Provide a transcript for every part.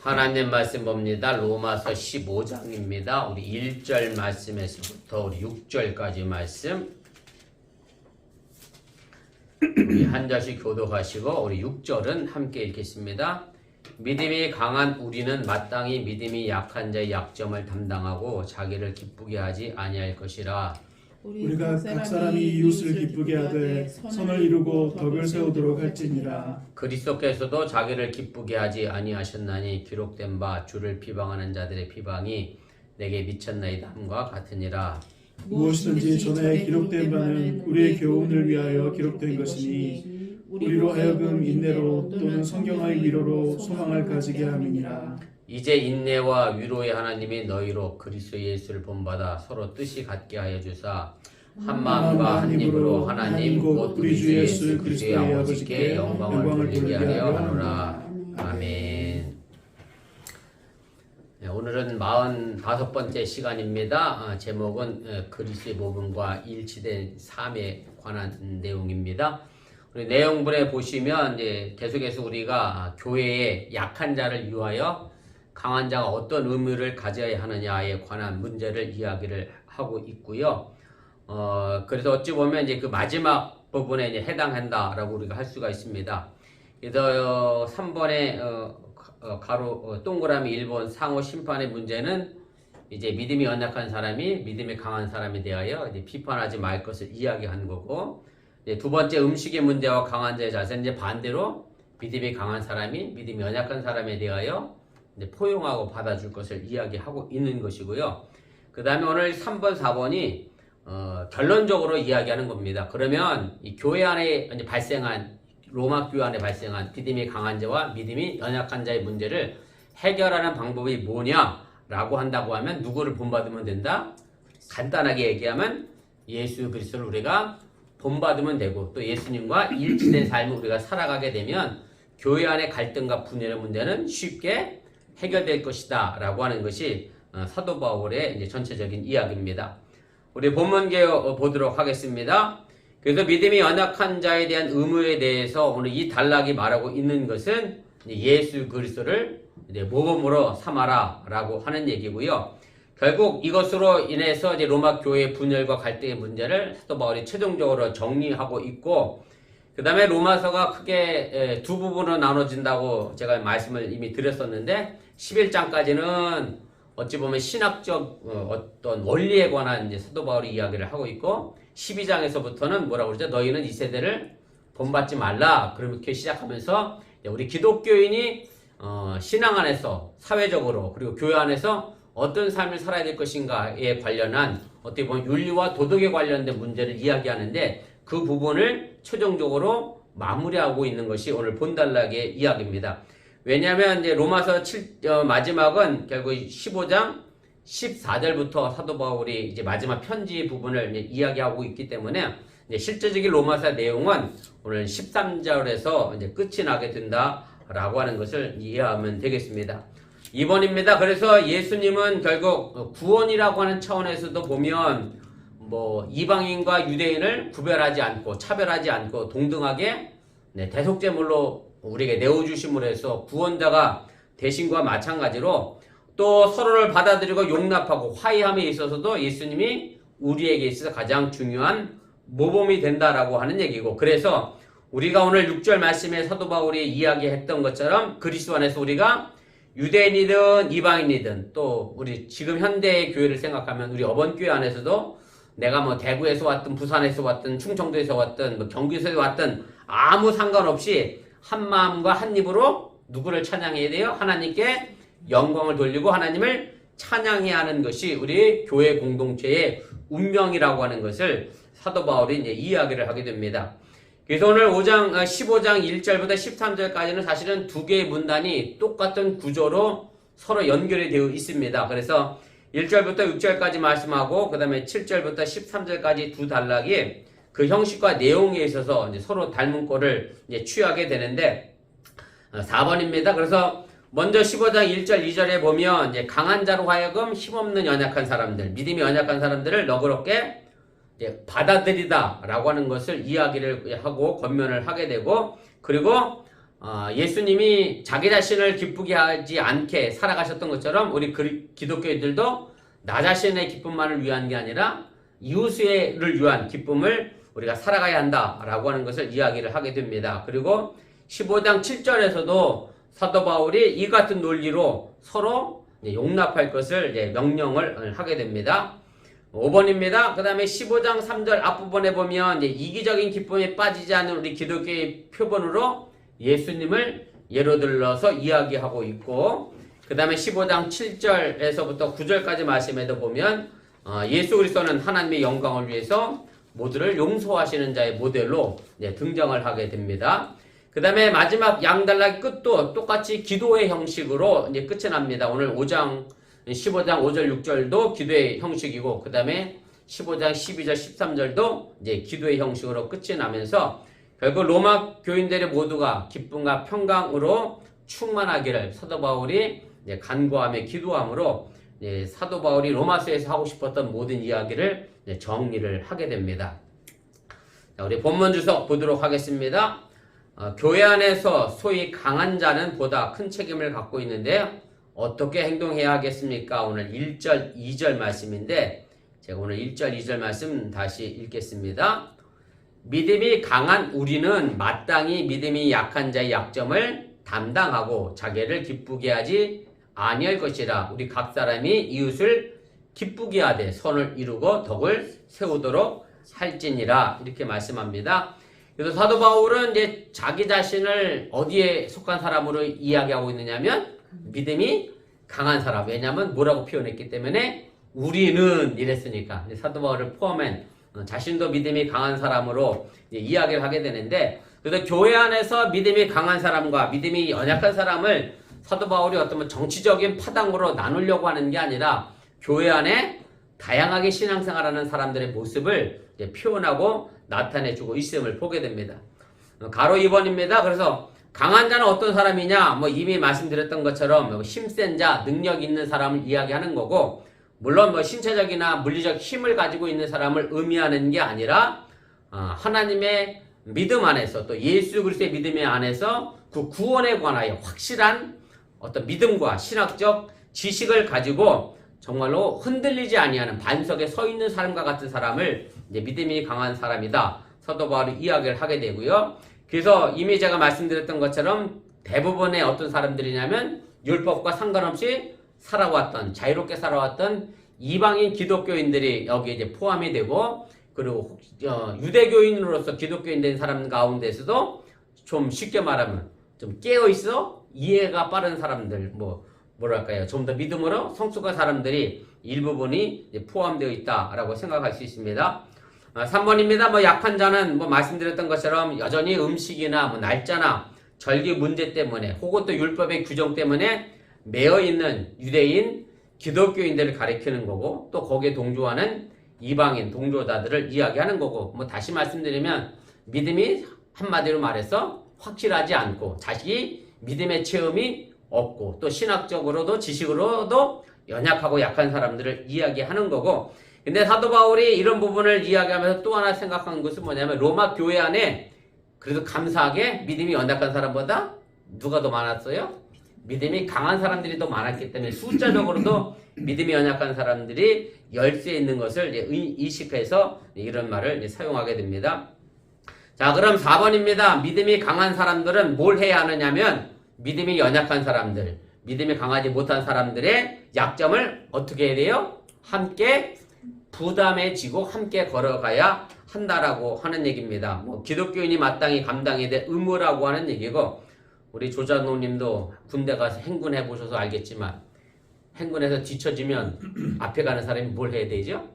하나님 말씀 봅니다. 로마서 15장입니다. 우리 1절 말씀에서부터 우리 6절까지 말씀 우리 한 절씩 교독하시고 우리 6절은 함께 읽겠습니다. 믿음이 강한 우리는 마땅히 믿음이 약한 자의 약점을 담당하고 자기를 기쁘게 하지 아니할 것이라. 우리가 각 사람이 이웃을 기쁘게 하되 선을 이루고 덕을 세우도록 할지니라. 그리스도께서도 자기를 기쁘게 하지 아니하셨나니 기록된 바 주를 비방하는 자들의 비방이 내게 미쳤나이다 함과 같으니라. 무엇이든지 전에 기록된 바는 우리의 교훈을 위하여 기록된 것이니 우리로 하여금 인내로 또는 성경의 위로로 소망을 가지게 함이니라. 이제 인내와 위로의 하나님이 너희로 그리스도 예수를 본받아 서로 뜻이 같게 하여 주사 한 마음과 한 입으로 하나님 곧 우리 주 예수 그리스도의 아버지께 영광을 돌리게 하려 하노라. 아멘. 네, 오늘은 45번째 시간입니다. 제목은 그리스도의 복음과 일치된 삶에 관한 내용입니다. 우리 내용분에 보시면 이제 계속해서 우리가 교회의 약한 자를 위하여 강한 자가 어떤 의무를 가져야 하느냐에 관한 문제를 이야기를 하고 있고요. 그래서 어찌 보면 이제 그 마지막 부분에 이제 해당한다라고 우리가 할 수가 있습니다. 그래서 3번에 가로 동그라미 1번 상호 심판의 문제는 이제 믿음이 연약한 사람이 믿음이 강한 사람에 대하여 이제 비판하지 말 것을 이야기한 거고, 이제 두 번째 음식의 문제와 강한 자의 자세는 이제 반대로 믿음이 강한 사람이 믿음이 연약한 사람에 대하여 이제 포용하고 받아줄 것을 이야기하고 있는 것이고요. 그 다음에 오늘 3번, 4번이 결론적으로 이야기하는 겁니다. 그러면 이 교회 안에 이제 발생한 로마 교회 안에 발생한 믿음이 강한 자와 믿음이 연약한 자의 문제를 해결하는 방법이 뭐냐라고 한다고 하면 누구를 본받으면 된다? 간단하게 얘기하면 예수 그리스도를 우리가 본받으면 되고 또 예수님과 일치된 삶을 우리가 살아가게 되면 교회 안의 갈등과 분열의 문제는 쉽게 해결될 것이다 라고 하는 것이 사도 바울의 이제 전체적인 이야기입니다. 우리 본문 개요 보도록 하겠습니다. 그래서 믿음이 연약한 자에 대한 의무에 대해서 오늘 이 단락이 말하고 있는 것은 예수 그리스도를 이제 모범으로 삼아라 라고 하는 얘기고요. 결국 이것으로 인해서 이제 로마 교회의 분열과 갈등의 문제를 사도 바울이 최종적으로 정리하고 있고, 그 다음에 로마서가 크게 두 부분으로 나눠진다고 제가 말씀을 이미 드렸었는데 11장까지는 어찌 보면 신학적 어떤 원리에 관한 이제 사도 바울이 이야기를 하고 있고 12장에서부터는 뭐라고 그러죠? 너희는 이 세대를 본받지 말라. 그렇게 시작하면서 우리 기독교인이 신앙 안에서 사회적으로 그리고 교회 안에서 어떤 삶을 살아야 될 것인가에 관련한 어떻게 보면 윤리와 도덕에 관련된 문제를 이야기하는데 그 부분을 최종적으로 마무리하고 있는 것이 오늘 본단락의 이야기입니다. 왜냐하면 이제 로마서 마지막은 결국 15장 14절부터 사도 바울이 이제 마지막 편지 부분을 이제 이야기하고 있기 때문에 이제 실제적인 로마서 내용은 오늘 13절에서 이제 끝이 나게 된다라고 하는 것을 이해하면 되겠습니다. 2번입니다. 그래서 예수님은 결국 구원이라고 하는 차원에서도 보면 뭐 이방인과 유대인을 구별하지 않고 차별하지 않고 동등하게 대속제물로 우리에게 내어주심으로 해서 구원자가 되신과 마찬가지로 또 서로를 받아들이고 용납하고 화해함에 있어서도 예수님이 우리에게 있어서 가장 중요한 모범이 된다라고 하는 얘기고, 그래서 우리가 오늘 6절 말씀에 사도 바울이 이야기했던 것처럼 그리스도 안에서 우리가 유대인이든 이방인이든 또 우리 지금 현대의 교회를 생각하면 우리 어번교회 안에서도 내가 뭐 대구에서 왔든 부산에서 왔든 충청도에서 왔든 뭐 경기도에서 왔든 아무 상관없이 한 마음과 한 입으로 누구를 찬양해야 돼요? 하나님께 영광을 돌리고 하나님을 찬양해야 하는 것이 우리 교회 공동체의 운명이라고 하는 것을 사도 바울이 이제 이야기를 하게 됩니다. 그래서 오늘 15장 1절부터 13절까지는 사실은 두 개의 문단이 똑같은 구조로 서로 연결이 되어 있습니다. 그래서 1절부터 6절까지 말씀하고 그 다음에 7절부터 13절까지 두 단락이 그 형식과 내용에 있어서 이제 서로 닮은 꼴을 이제 취하게 되는데 4번입니다. 그래서 먼저 15장 1절 2절에 보면 이제 강한 자로 하여금 힘없는 연약한 사람들, 믿음이 연약한 사람들을 너그럽게 받아들이다 라고 하는 것을 이야기를 하고 권면을 하게 되고, 그리고 예수님이 자기 자신을 기쁘게 하지 않게 살아가셨던 것처럼 우리 기독교인들도 나 자신의 기쁨만을 위한 게 아니라 이웃을 위한 기쁨을 우리가 살아가야 한다라고 하는 것을 이야기를 하게 됩니다. 그리고 15장 7절에서도 사도 바울이 이 같은 논리로 서로 용납할 것을 명령을 하게 됩니다. 5번입니다. 그 다음에 15장 3절 앞부분에 보면 이기적인 기쁨에 빠지지 않는 우리 기독교의 표본으로 예수님을 예로 들어서 이야기하고 있고, 그 다음에 15장 7절에서부터 9절까지 말씀에도 보면 예수 그리스도는 하나님의 영광을 위해서 모두를 용서하시는 자의 모델로 등장을 하게 됩니다. 그 다음에 마지막 양단락의 끝도 똑같이 기도의 형식으로 끝이 납니다. 오늘 15장 5절 6절도 기도의 형식이고, 그 다음에 15장 12절 13절도 기도의 형식으로 끝이 나면서 결국 로마 교인들의 모두가 기쁨과 평강으로 충만하기를 사도 바울이 간구하며 기도함으로 사도 바울이 로마서에서 하고 싶었던 모든 이야기를 정리를 하게 됩니다. 자, 우리 본문 주석 보도록 하겠습니다. 교회 안에서 소위 강한 자는 보다 큰 책임을 갖고 있는데 어떻게 행동해야 하겠습니까? 오늘 1절, 2절 말씀인데 제가 오늘 1절, 2절 말씀 다시 읽겠습니다. 믿음이 강한 우리는 마땅히 믿음이 약한 자의 약점을 담당하고 자기를 기쁘게 하지 아니할 것이라. 우리 각 사람이 이웃을 기쁘게 하되 선을 이루고 덕을 세우도록 할지니라. 이렇게 말씀합니다. 그래서 사도 바울은 이제 자기 자신을 어디에 속한 사람으로 이야기하고 있느냐면 믿음이 강한 사람. 왜냐하면 뭐라고 표현했기 때문에 우리는 이랬으니까 사도 바울을 포함한 자신도 믿음이 강한 사람으로 이야기를 하게 되는데, 그래서 교회 안에서 믿음이 강한 사람과 믿음이 연약한 사람을 사도 바울이 어떤 정치적인 파당으로 나누려고 하는 게 아니라 교회 안에 다양하게 신앙생활하는 사람들의 모습을 표현하고 나타내주고 있음을 보게 됩니다. 가로 2번입니다. 그래서 강한 자는 어떤 사람이냐? 이미 말씀드렸던 것처럼 힘센 자, 능력 있는 사람을 이야기하는 거고, 물론 신체적이나 물리적 힘을 가지고 있는 사람을 의미하는 게 아니라 하나님의 믿음 안에서 또 예수 그리스도의 믿음 안에서 그 구원에 관하여 확실한 어떤 믿음과 신학적 지식을 가지고 정말로 흔들리지 아니하는 반석에 서 있는 사람과 같은 사람을 믿음이 강한 사람이다. 사도 바울이 이야기를 하게 되고요. 그래서 이미 제가 말씀드렸던 것처럼 대부분의 어떤 사람들이냐면 율법과 상관없이 살아왔던, 자유롭게 살아왔던 이방인 기독교인들이 여기에 포함이 되고, 그리고 유대교인으로서 기독교인 된 사람 가운데서도 좀 쉽게 말하면 좀 깨어있어 이해가 빠른 사람들, 뭐랄까요, 좀 더 믿음으로 성숙한 사람들이 일부분이 포함되어 있다라고 생각할 수 있습니다. 3번입니다. 약한 자는 말씀드렸던 것처럼 여전히 음식이나 날짜나 절기 문제 때문에 혹은 또 율법의 규정 때문에 매여 있는 유대인 기독교인들을 가리키는 거고, 또 거기에 동조하는 이방인 동조자들을 이야기하는 거고, 다시 말씀드리면 믿음이 한마디로 말해서 확실하지 않고 자식이 믿음의 체험이 없고 또 신학적으로도 지식으로도 연약하고 약한 사람들을 이야기하는 거고, 근데 사도 바울이 이런 부분을 이야기하면서 또 하나 생각한 것은 뭐냐면 로마 교회 안에 그래도 감사하게 믿음이 연약한 사람보다 누가 더 많았어요? 믿음이 강한 사람들이 더 많았기 때문에 숫자적으로도 믿음이 연약한 사람들이 열세에 있는 것을 인식해서 이런 말을 사용하게 됩니다. 자, 그럼 4번입니다. 믿음이 강한 사람들은 뭘 해야 하느냐면 믿음이 연약한 사람들, 믿음이 강하지 못한 사람들의 약점을 어떻게 해야 돼요? 함께 부담해 지고 함께 걸어가야 한다라고 하는 얘기입니다. 기독교인이 마땅히 감당해야 될 의무라고 하는 얘기고, 우리 조장로님도 군대 가서 행군해 보셔서 알겠지만 행군해서 뒤처지면 앞에 가는 사람이 뭘 해야 되죠?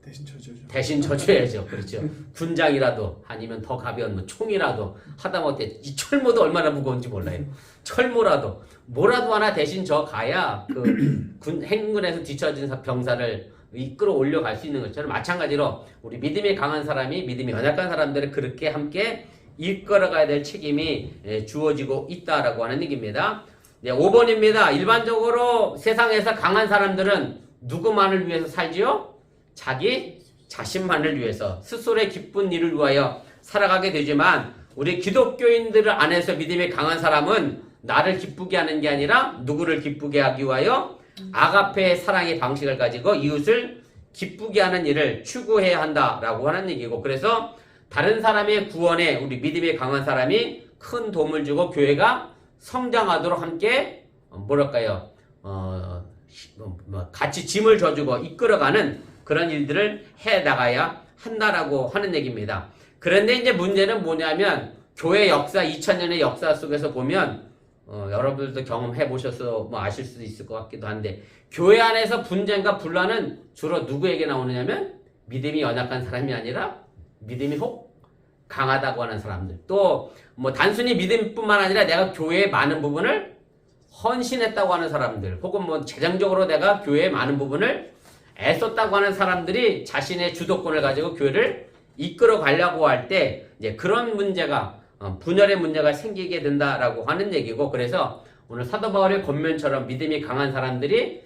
대신 쳐줘야죠. 대신 쳐줘야죠. 그렇죠. 군장이라도 아니면 더 가벼운 총이라도 하다못해 이 철모도 얼마나 무거운지 몰라요. 철모라도 뭐라도 하나 대신 져 가야 그 행군에서 뒤처진 병사를 이끌어 올려갈 수 있는 것처럼, 마찬가지로 우리 믿음이 강한 사람이 믿음이 연약한 사람들을 그렇게 함께 이끌어가야 될 책임이 주어지고 있다라고 하는 얘기입니다. 5번입니다. 일반적으로 세상에서 강한 사람들은 누구만을 위해서 살지요? 자기 자신만을 위해서 스스로의 기쁜 일을 위하여 살아가게 되지만 우리 기독교인들 안에서 믿음이 강한 사람은 나를 기쁘게 하는 게 아니라 누구를 기쁘게 하기 위하여 아가페의 사랑의 방식을 가지고 이웃을 기쁘게 하는 일을 추구해야 한다라고 하는 얘기고, 그래서 다른 사람의 구원에 우리 믿음이 강한 사람이 큰 도움을 주고 교회가 성장하도록 함께 뭐랄까요, 같이 짐을 져주고 이끌어가는 그런 일들을 해 나가야 한다라고 하는 얘기입니다. 그런데 이제 문제는 뭐냐면, 교회 역사, 2000년의 역사 속에서 보면 여러분들도 경험해 보셔서 뭐 아실 수도 있을 것 같기도 한데, 교회 안에서 분쟁과 분란은 주로 누구에게 나오느냐면 믿음이 연약한 사람이 아니라 믿음이 혹 강하다고 하는 사람들, 또 뭐 단순히 믿음뿐만 아니라 내가 교회의 많은 부분을 헌신했다고 하는 사람들, 혹은 뭐 재정적으로 내가 교회의 많은 부분을 애썼다고 하는 사람들이 자신의 주도권을 가지고 교회를 이끌어 가려고 할 때 이제 그런 문제가 분열의 문제가 생기게 된다라고 하는 얘기고, 그래서 오늘 사도 바울의 권면처럼 믿음이 강한 사람들이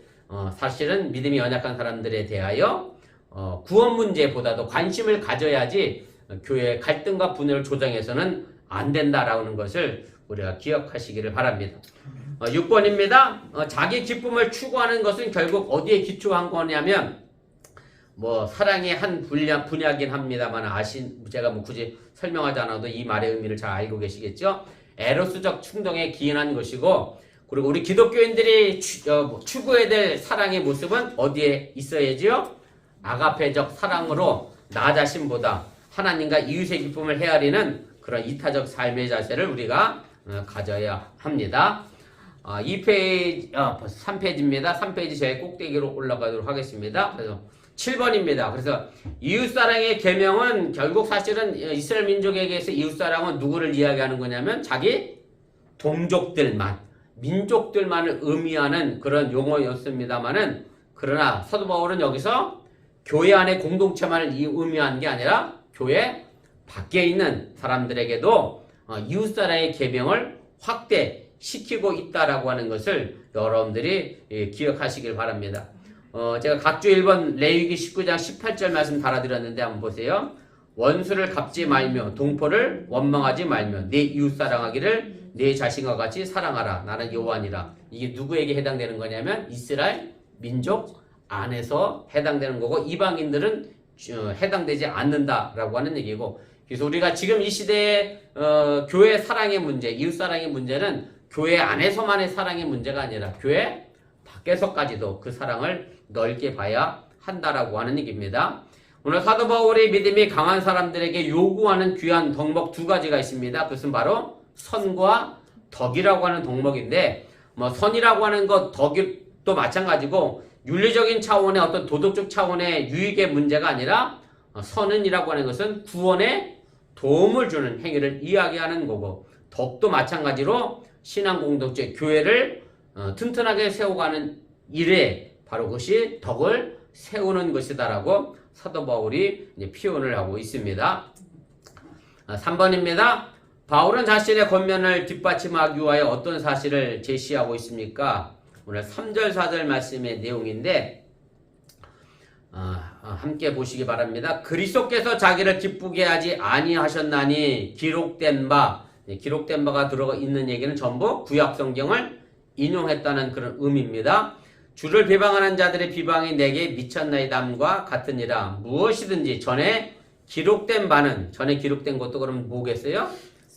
사실은 믿음이 연약한 사람들에 대하여 구원 문제보다도 관심을 가져야지 교회의 갈등과 분열을 조장해서는 안 된다라는 것을 우리가 기억하시기를 바랍니다. 6번입니다. 자기 기쁨을 추구하는 것은 결국 어디에 기초한 거냐면, 뭐 사랑의 한 분야긴 합니다만 제가 뭐 굳이 설명하지 않아도 이 말의 의미를 잘 알고 계시겠죠. 에로스적 충동에 기인한 것이고, 그리고 우리 기독교인들이 추구해야 될 사랑의 모습은 어디에 있어야지요? 아가페적 사랑으로 나 자신보다 하나님과 이웃의 기쁨을 헤아리는 그런 이타적 삶의 자세를 우리가 가져야 합니다. 3페이지입니다. 3페이지 제일 꼭대기로 올라가도록 하겠습니다. 그래서 7번입니다. 그래서 이웃사랑의 계명은 결국 사실은 이스라엘 민족에게서 이웃사랑은 누구를 이야기하는 거냐면 자기 동족들만, 민족들만을 의미하는 그런 용어였습니다만은, 그러나 사도 바울은 여기서 교회 안의 공동체만을 의미하는 게 아니라 교회 밖에 있는 사람들에게도 이웃사랑의 계명을 확대시키고 있다라고 하는 것을 여러분들이 기억하시길 바랍니다. 제가 각주 1번 레위기 19장 18절 말씀 달아드렸는데 한번 보세요. 원수를 갚지 말며 동포를 원망하지 말며 내 이웃 사랑하기를 내 자신과 같이 사랑하라. 나는 여호와니라. 이게 누구에게 해당되는 거냐면 이스라엘 민족 안에서 해당되는 거고, 이방인들은 해당되지 않는다라고 하는 얘기고, 그래서 우리가 지금 이 시대에 교회 사랑의 문제, 이웃 사랑의 문제는 교회 안에서만의 사랑의 문제가 아니라 교회 밖에서까지도 그 사랑을 넓게 봐야 한다라고 하는 얘기입니다. 오늘 사도 바울의 믿음이 강한 사람들에게 요구하는 귀한 덕목 두 가지가 있습니다. 그것은 바로 선과 덕이라고 하는 덕목인데, 뭐 선이라고 하는 것, 덕도 마찬가지고 윤리적인 차원의 어떤 도덕적 차원의 유익의 문제가 아니라, 선은이라고 하는 것은 구원에 도움을 주는 행위를 이야기하는 거고, 덕도 마찬가지로 신앙 공동체, 교회를 튼튼하게 세워가는 일에 바로 그것이 덕을 세우는 것이다라고 사도 바울이 이제 표현을 하고 있습니다. 3번입니다. 바울은 자신의 권면을 뒷받침하기 위하여 어떤 사실을 제시하고 있습니까? 오늘 3절 4절 말씀의 내용인데 함께 보시기 바랍니다. 그리스도께서 자기를 기쁘게 하지 아니하셨나니 기록된 바가 들어가 있는 얘기는 전부 구약 성경을 인용했다는 그런 의미입니다. 주를 비방하는 자들의 비방이 내게 미쳤나이담과 같으니라. 무엇이든지 전에 기록된 것도 그럼 뭐겠어요?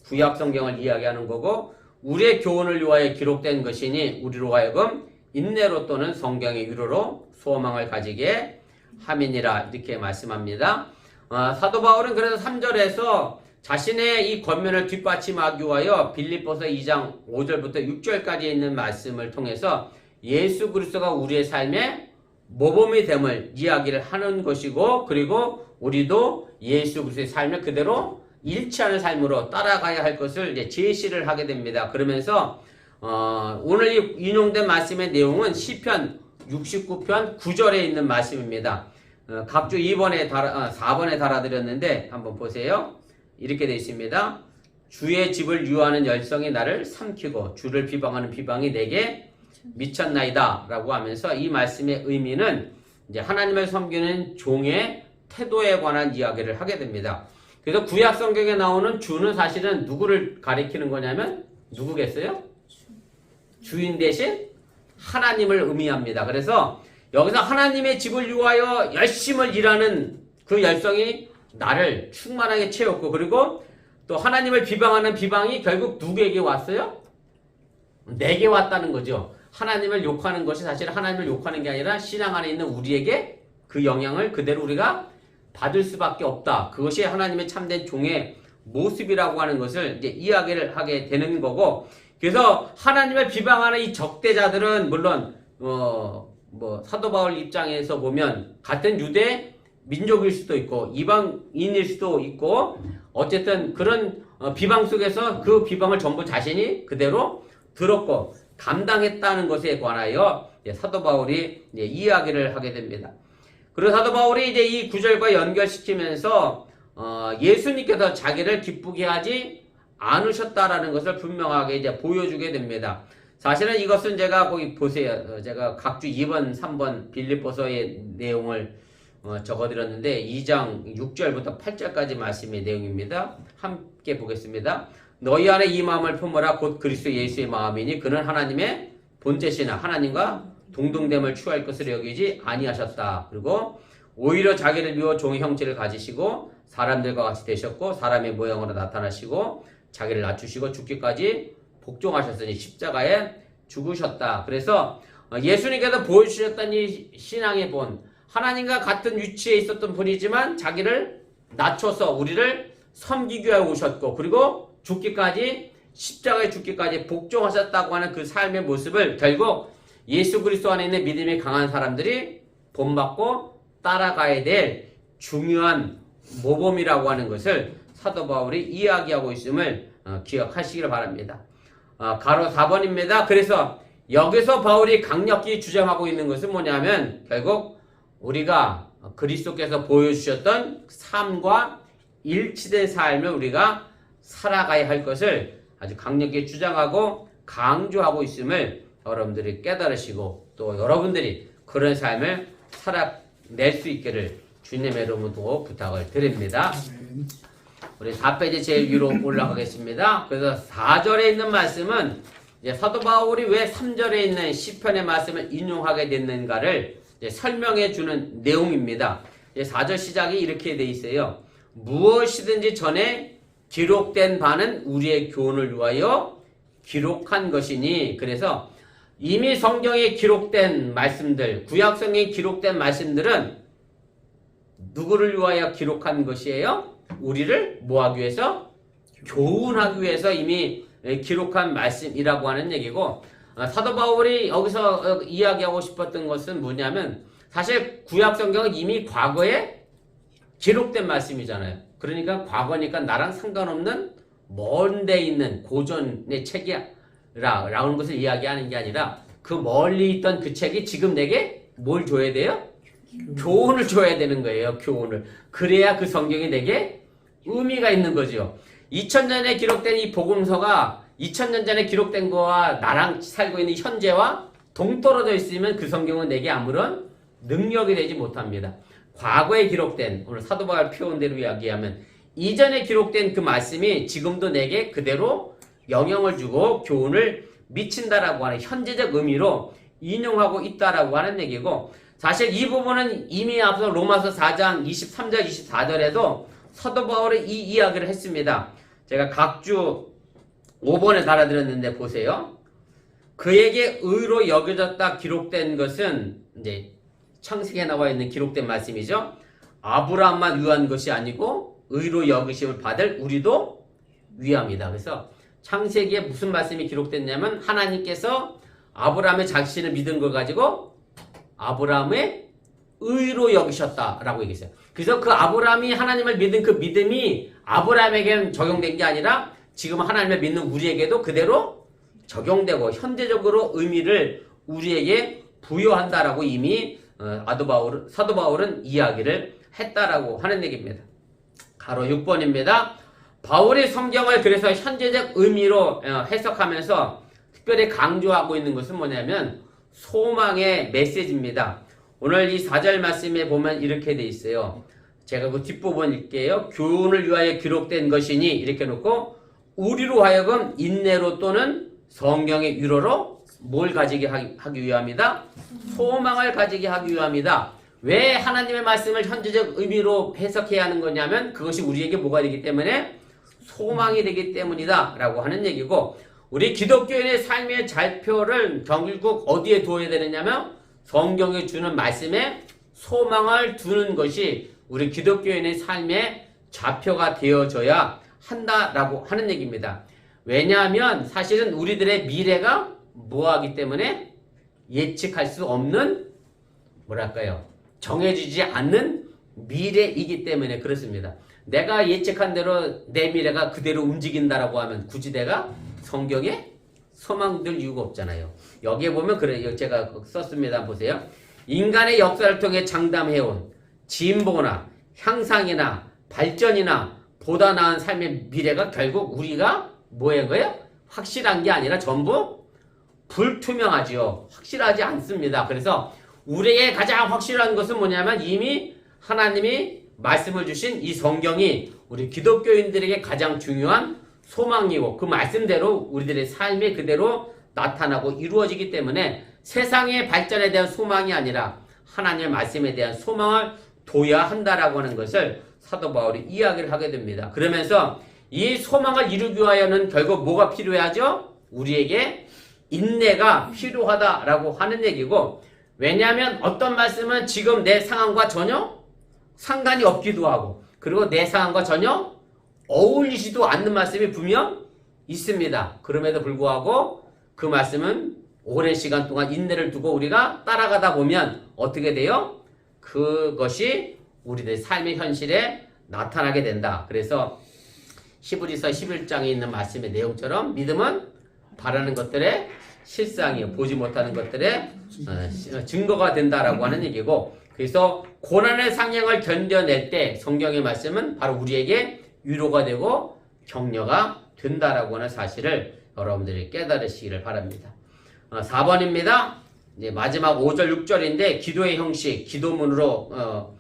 구약 성경을 이야기하는 거고, 우리의 교훈을 위하여 기록된 것이니 우리로 하여금 인내로 또는 성경의 위로로 소망을 가지게 함이니라. 이렇게 말씀합니다. 사도 바울은 그래서 3절에서 자신의 이 권면을 뒷받침하기 위하여 빌립보서 2장 5절부터 6절까지 있는 말씀을 통해서 예수 그리스도가 우리의 삶의 모범이 됨을 이야기를 하는 것이고, 그리고 우리도 예수 그리스도의 삶을 그대로 일치하는 삶으로 따라가야 할 것을 이제 제시를 하게 됩니다. 그러면서 오늘 인용된 말씀의 내용은 시편 69편 9절에 있는 말씀입니다. 각주 4번에 달아드렸는데 한번 보세요. 이렇게 되어 있습니다. 주의 집을 유하는 열성이 나를 삼키고 주를 비방하는 비방이 내게 미쳤나이다 라고 하면서 이 말씀의 의미는 이제 하나님을 섬기는 종의 태도에 관한 이야기를 하게 됩니다. 그래서 구약 성경에 나오는 주는 사실은 누구를 가리키는 거냐면 누구겠어요? 주인 대신 하나님을 의미합니다. 그래서 여기서 하나님의 집을 위하여 열심히 일하는 그 열성이 나를 충만하게 채웠고, 그리고 또 하나님을 비방하는 비방이 결국 누구에게 왔어요? 내게 왔다는 거죠. 하나님을 욕하는 것이 사실 하나님을 욕하는 게 아니라 신앙 안에 있는 우리에게 그 영향을 그대로 우리가 받을 수밖에 없다. 그것이 하나님의 참된 종의 모습이라고 하는 것을 이제 이야기를 하게 되는 거고, 그래서 하나님을 비방하는 이 적대자들은 물론 사도 바울 입장에서 보면 같은 유대 민족일 수도 있고 이방인일 수도 있고, 어쨌든 그런 비방 속에서 그 비방을 전부 자신이 그대로 들었고 감당했다는 것에 관하여 사도 바울이 이야기를 하게 됩니다. 그리고 사도 바울이 이제 이 구절과 연결시키면서 예수님께서 자기를 기쁘게 하지 않으셨다라는 것을 분명하게 이제 보여주게 됩니다. 사실은 이것은 제가 거기 보세요. 제가 각주 2번, 3번 빌립보서의 내용을 적어드렸는데 2장 6절부터 8절까지 말씀의 내용입니다. 함께 보겠습니다. 너희 안에 이 마음을 품으라. 곧 그리스도 예수의 마음이니 그는 하나님의 본체시나 하나님과 동등됨을 추구할 것을 여기지 아니하셨다. 그리고 오히려 자기를 비워 종의 형체를 가지시고 사람들과 같이 되셨고 사람의 모양으로 나타나시고 자기를 낮추시고 죽기까지 복종하셨으니 십자가에 죽으셨다. 그래서 예수님께서 보여주셨던 이 신앙의 본, 하나님과 같은 위치에 있었던 분이지만 자기를 낮춰서 우리를 섬기기 위하여 오셨고, 그리고 죽기까지, 십자가에 죽기까지 복종하셨다고 하는 그 삶의 모습을 결국 예수 그리스도 안에 있는 믿음이 강한 사람들이 본받고 따라가야 될 중요한 모범이라고 하는 것을 사도 바울이 이야기하고 있음을 기억하시기를 바랍니다. 가로 4번입니다. 그래서 여기서 바울이 강력히 주장하고 있는 것은 뭐냐면 결국 우리가 그리스도께서 보여주셨던 삶과 일치된 삶을 우리가 살아가야 할 것을 아주 강력히 주장하고 강조하고 있음을 여러분들이 깨달으시고 또 여러분들이 그런 삶을 살아낼 수 있기를 주님의 이름으로 부탁을 드립니다. 우리 4페이지 제일 위로 올라가겠습니다. 그래서 4절에 있는 말씀은 이제 사도 바울이 왜 3절에 있는 시편의 말씀을 인용하게 됐는가를 설명해 주는 내용입니다. 4절 시작이 이렇게 돼 있어요. 무엇이든지 전에 기록된 바는 우리의 교훈을 위하여 기록한 것이니. 그래서 이미 성경에 기록된 말씀들, 구약 성경에 기록된 말씀들은 누구를 위하여 기록한 것이에요? 우리를 뭐하기 위해서? 교훈하기 위해서 이미 기록한 말씀이라고 하는 얘기고, 사도 바울이 여기서 이야기하고 싶었던 것은 뭐냐면 사실 구약 성경은 이미 과거에 기록된 말씀이잖아요. 그러니까 과거니까 나랑 상관없는 먼 데 있는 고전의 책이라는 것을 이야기하는 게 아니라 그 멀리 있던 그 책이 지금 내게 뭘 줘야 돼요? 교훈을 줘야 되는 거예요. 교훈을. 그래야 그 성경이 내게 의미가 있는 거죠. 2000년에 기록된 이 복음서가 2000년 전에 기록된 거와 나랑 살고 있는 현재와 동떨어져 있으면 그 성경은 내게 아무런 능력이 되지 못합니다. 과거에 기록된, 오늘 사도 바울 표현대로 이야기하면 이전에 기록된 그 말씀이 지금도 내게 그대로 영향을 주고 교훈을 미친다라고 하는 현재적 의미로 인용하고 있다라고 하는 얘기고, 사실 이 부분은 이미 앞서 로마서 4장 23절 24절에도 사도 바울이 이 이야기를 했습니다. 제가 각주 5번에 달아드렸는데 보세요. 그에게 의로 여겨졌다 기록된 것은 이제 창세기에 나와 있는 기록된 말씀이죠. 아브라함만 위한 것이 아니고 의로 여기심을 받을 우리도 위함이다. 그래서 창세기에 무슨 말씀이 기록됐냐면 하나님께서 아브라함의 자신을 믿은 걸 가지고 아브라함의 의로 여기셨다라고 얘기했어요. 그래서 그 아브라함이 하나님을 믿은 그 믿음이 아브라함에게는 적용된 게 아니라 지금 하나님을 믿는 우리에게도 그대로 적용되고 현재적으로 의미를 우리에게 부여한다라고 이미 사도 바울은 이야기를 했다라고 하는 얘기입니다. 가로 6번입니다. 바울이 성경을 그래서 현재적 의미로 해석하면서 특별히 강조하고 있는 것은 뭐냐면 소망의 메시지입니다. 오늘 이 4절 말씀에 보면 이렇게 돼 있어요. 제가 그 뒷부분 읽게요. 교훈을 위하여 기록된 것이니 이렇게 놓고 우리로 하여금 인내로 또는 성경의 위로로 뭘 가지게 하기 위함이다? 소망을 가지게 하기 위함이다. 왜 하나님의 말씀을 현재적 의미로 해석해야 하는 거냐면 그것이 우리에게 뭐가 되기 때문에 소망이 되기 때문이다 라고 하는 얘기고, 우리 기독교인의 삶의 좌표를 결국 어디에 두어야 되느냐면 성경에 주는 말씀에 소망을 두는 것이 우리 기독교인의 삶의 좌표가 되어져야 한다라고 하는 얘기입니다. 왜냐하면 사실은 우리들의 미래가 뭐하기 때문에 예측할 수 없는 뭐랄까요? 정해지지 않는 미래이기 때문에 그렇습니다. 내가 예측한 대로 내 미래가 그대로 움직인다라고 하면 굳이 내가 성경에 소망들 이유가 없잖아요. 여기에 보면 그래요. 제가 썼습니다. 보세요. 인간의 역사를 통해 장담해온 진보나 향상이나 발전이나 보다 나은 삶의 미래가 결국 우리가 뭐인 거예요? 확실한 게 아니라 전부 불투명하지요. 확실하지 않습니다. 그래서 우리에게 가장 확실한 것은 뭐냐면 이미 하나님이 말씀을 주신 이 성경이 우리 기독교인들에게 가장 중요한 소망이고 그 말씀대로 우리들의 삶에 그대로 나타나고 이루어지기 때문에 세상의 발전에 대한 소망이 아니라 하나님의 말씀에 대한 소망을 둬야 한다라고 하는 것을 사도 바울이 이야기를 하게 됩니다. 그러면서 이 소망을 이루기 위하여는 결국 뭐가 필요하죠? 우리에게 인내가 필요하다라고 하는 얘기고, 왜냐하면 어떤 말씀은 지금 내 상황과 전혀 상관이 없기도 하고 그리고 내 상황과 전혀 어울리지도 않는 말씀이 분명 있습니다. 그럼에도 불구하고 그 말씀은 오랜 시간 동안 인내를 두고 우리가 따라가다 보면 어떻게 돼요? 그것이 우리들의 삶의 현실에 나타나게 된다. 그래서 히브리서 11장에 있는 말씀의 내용처럼 믿음은 바라는 것들의 실상이요 보지 못하는 것들의 증거가 된다라고 하는 얘기고, 그래서 고난의 상향을 견뎌낼 때 성경의 말씀은 바로 우리에게 위로가 되고 격려가 된다라고 하는 사실을 여러분들이 깨달으시기를 바랍니다. 4번입니다. 이제 마지막 5절 6절인데 기도의 형식, 기도문으로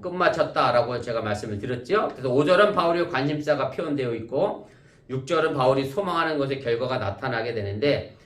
끝마쳤다라고 제가 말씀을 드렸죠. 그래서 5절은 바울의 관심사가 표현되어 있고 6절은 바울이 소망하는 것의 결과가 나타나게 되는데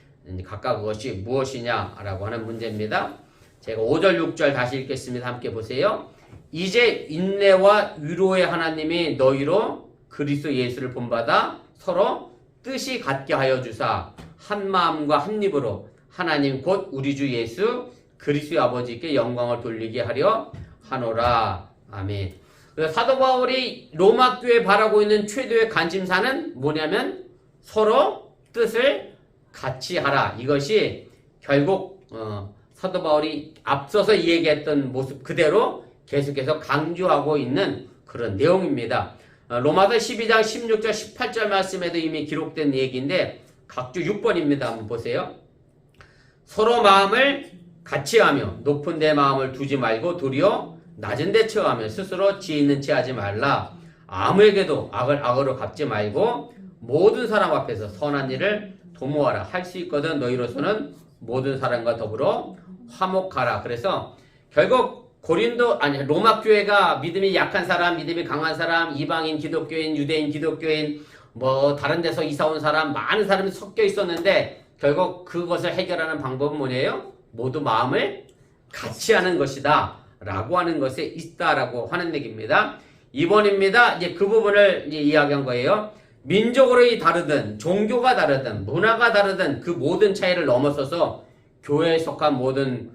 각각 그것이 무엇이냐라고 하는 문제입니다. 제가 5절 6절 다시 읽겠습니다. 함께 보세요. 이제 인내와 위로의 하나님이 너희로 그리스도 예수를 본받아 서로 뜻이 같게 하여 주사 한 마음과 한 입으로 하나님 곧 우리 주 예수 그리스도의 아버지께 영광을 돌리게 하려 하노라. 아멘. 그래서 사도 바울이 로마 교회에 바라고 있는 최대의 관심사는 뭐냐면 서로 뜻을 같이 하라. 이것이 결국 사도 바울이 앞서서 얘기했던 모습 그대로 계속해서 강조하고 있는 그런 내용입니다. 로마서 12장 16절 18절 말씀에도 이미 기록된 얘기인데 각주 6번입니다. 한번 보세요. 서로 마음을 같이 하며 높은 데 마음을 두지 말고 도리어 낮은 데 처하며 스스로 지혜 있는 채 하지 말라. 아무에게도 악을 악으로 갚지 말고 모든 사람 앞에서 선한 일을 도모하라. 할 수 있거든 너희로서는 모든 사람과 더불어 화목하라. 그래서 결국 로마 교회가 믿음이 약한 사람, 믿음이 강한 사람, 이방인 기독교인, 유대인 기독교인, 다른 데서 이사 온 사람, 많은 사람이 섞여 있었는데 결국 그것을 해결하는 방법은 뭐예요? 모두 마음을 같이 하는 것이다 라고 하는 것에 있다라고 하는 얘기입니다. 2번입니다. 이제 그 부분을 이제 이야기한 거예요. 민족으로 다르든 종교가 다르든 문화가 다르든 그 모든 차이를 넘어서서 교회에 속한 모든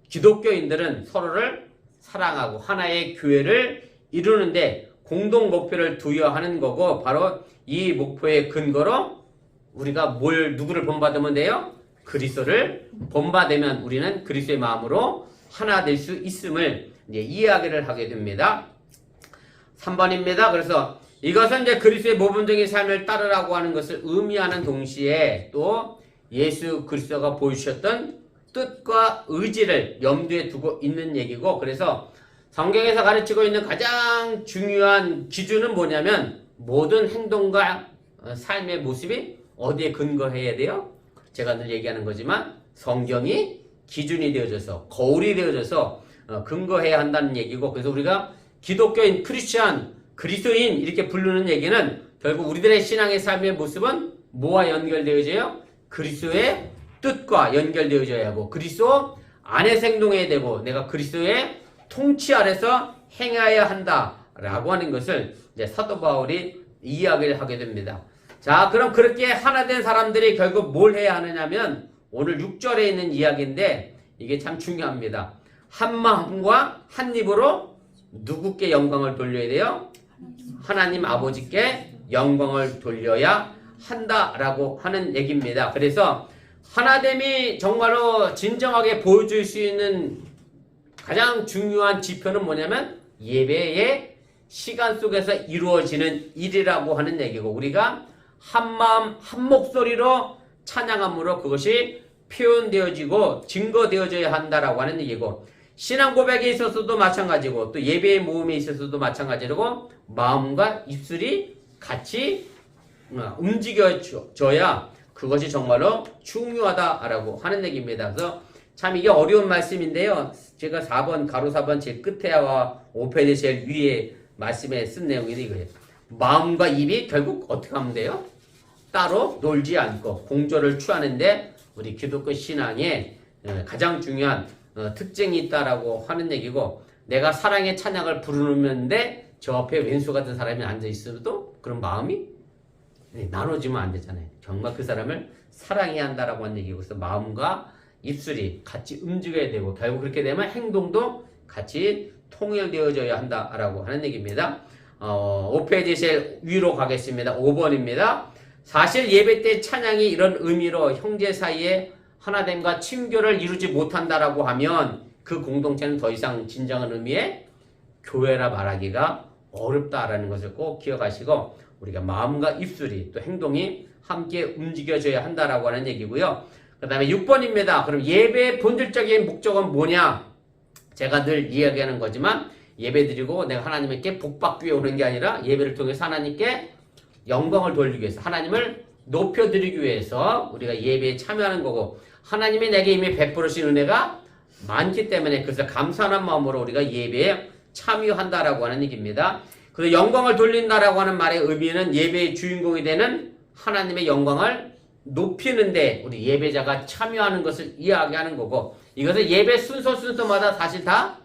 기독교인들은 서로를 사랑하고 하나의 교회를 이루는데 공동 목표를 두어야 하는 거고, 바로 이 목표의 근거로 우리가 누구를 본받으면 돼요? 그리스도를 본받으면 우리는 그리스도의 마음으로 하나 될 수 있음을 이제 이야기를 하게 됩니다. 3번입니다. 그래서 이것은 이제 그리스도의 모범적인 삶을 따르라고 하는 것을 의미하는 동시에 또 예수 그리스도가 보여주셨던 뜻과 의지를 염두에 두고 있는 얘기고, 그래서 성경에서 가르치고 있는 가장 중요한 기준은 뭐냐면 모든 행동과 삶의 모습이 어디에 근거해야 돼요? 제가 늘 얘기하는 거지만 성경이 기준이 되어져서 거울이 되어져서 근거해야 한다는 얘기고, 그래서 우리가 기독교인, 크리스천, 그리스도인 이렇게 부르는 얘기는 결국 우리들의 신앙의 삶의 모습은 뭐와 연결되어져요? 그리스도의 뜻과 연결되어져야 하고 그리스도 안에서 행동해야 되고 내가 그리스도의 통치 아래서 행해야 한다라고 하는 것을 이제 사도 바울이 이야기를 하게 됩니다. 자, 그럼 그렇게 하나 된 사람들이 결국 뭘 해야 하느냐면 오늘 6절에 있는 이야기인데 이게 참 중요합니다. 한 마음과 한 입으로 누구께 영광을 돌려야 돼요? 하나님 아버지께 영광을 돌려야 한다라고 하는 얘기입니다. 그래서 하나됨이 정말로 진정하게 보여줄 수 있는 가장 중요한 지표는 뭐냐면 예배의 시간 속에서 이루어지는 일이라고 하는 얘기고 우리가 한 마음 한 목소리로 찬양함으로 그것이 표현되어지고 증거되어져야 한다라고 하는 얘기고 신앙 고백에 있어서도 마찬가지고 또 예배의 모험에 있어서도 마찬가지고 마음과 입술이 같이 움직여져야 그것이 정말로 중요하다라고 하는 얘기입니다. 그래서 참 이게 어려운 말씀인데요. 제가 4번 가로 4번 제일 끝에와 5페이지 제일 위에 말씀에 쓴 내용이 이거예요. 마음과 입이 결국 어떻게 하면 돼요? 따로 놀지 않고 공조를 취하는데 우리 기독교 신앙에 가장 중요한 특징이 있다라고 하는 얘기고 내가 사랑의 찬양을 부르는데 저 앞에 왼수 같은 사람이 앉아 있어도 그런 마음이 나눠지면 안 되잖아요. 정말 그 사람을 사랑해야 한다라고 하는 얘기고 그래서 마음과 입술이 같이 움직여야 되고 결국 그렇게 되면 행동도 같이 통일되어져야 한다라고 하는 얘기입니다. 5페이지 제일 위로 가겠습니다. 5번입니다. 사실 예배 때 찬양이 이런 의미로 형제 사이에 하나됨과 친교를 이루지 못한다라고 하면 그 공동체는 더 이상 진정한 의미의 교회라 말하기가 어렵다라는 것을 꼭 기억하시고 우리가 마음과 입술이 또 행동이 함께 움직여져야 한다라고 하는 얘기고요. 그 다음에 6번입니다. 그럼 예배의 본질적인 목적은 뭐냐? 제가 늘 이야기하는 거지만 예배 드리고 내가 하나님께 복 받기 위해 오는 게 아니라 예배를 통해서 하나님께 영광을 돌리기 위해서 하나님을 높여드리기 위해서 우리가 예배에 참여하는 거고 하나님이 내게 이미 베풀으신 은혜가 많기 때문에 그래서 감사하는 마음으로 우리가 예배에 참여한다라고 하는 얘기입니다. 그래서 영광을 돌린다라고 하는 말의 의미는 예배의 주인공이 되는 하나님의 영광을 높이는데 우리 예배자가 참여하는 것을 이야기하는 거고 이것은 예배 순서마다 사실 다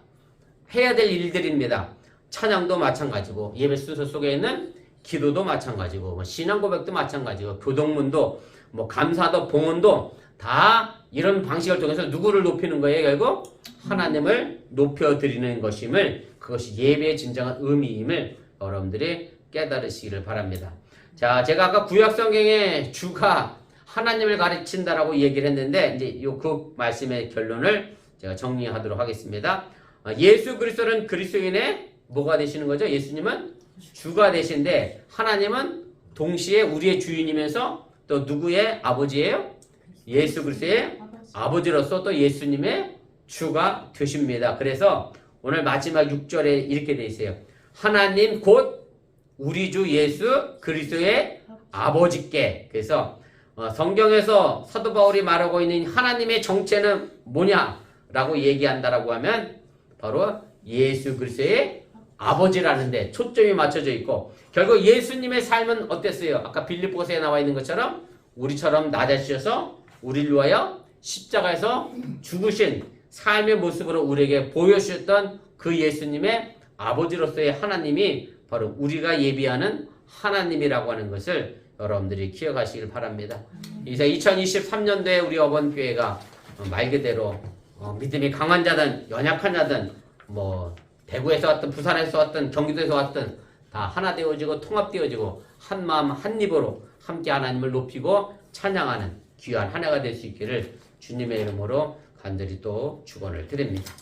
해야 될 일들입니다. 찬양도 마찬가지고 예배 순서 속에 있는 기도도 마찬가지고 신앙 고백도 마찬가지고 교동문도 감사도 봉헌도 다 이런 방식을 통해서 누구를 높이는 거예요? 결국 하나님을 높여드리는 것임을 그것이 예배의 진정한 의미임을 여러분들이 깨달으시기를 바랍니다. 자, 제가 아까 구약성경의 주가 하나님을 가르친다라고 얘기를 했는데 이제 그 말씀의 결론을 제가 정리하도록 하겠습니다. 예수 그리스도는 그리스도인의 뭐가 되시는 거죠? 예수님은 주가 되신데 하나님은 동시에 우리의 주인이면서 또 누구의 아버지예요? 예수 그리스도의 아버지로서 또 예수님의 주가 되십니다. 그래서 오늘 마지막 6절에 이렇게 돼 있어요. 하나님 곧 우리 주 예수 그리스도의 아버지께. 그래서 성경에서 사도 바울이 말하고 있는 하나님의 정체는 뭐냐라고 얘기한다라고 하면 바로 예수 그리스도의 아버지라는데 초점이 맞춰져 있고 결국 예수님의 삶은 어땠어요? 아까 빌립보서에 나와 있는 것처럼 우리처럼 낮아지셔서 우리를 위하여 십자가에서 죽으신 삶의 모습으로 우리에게 보여주셨던 그 예수님의 아버지로서의 하나님이 바로 우리가 예비하는 하나님이라고 하는 것을 여러분들이 기억하시길 바랍니다. 이제 2023년도에 우리 어번교회가 말 그대로 믿음이 강한 자든 연약한 자든 대구에서 왔든 부산에서 왔든 경기도에서 왔든 다 하나 되어지고 통합되어지고 한 마음 한 입으로 함께 하나님을 높이고 찬양하는 귀한 한 해가 될 수 있기를 주님의 이름으로 간절히 또 축원을 드립니다.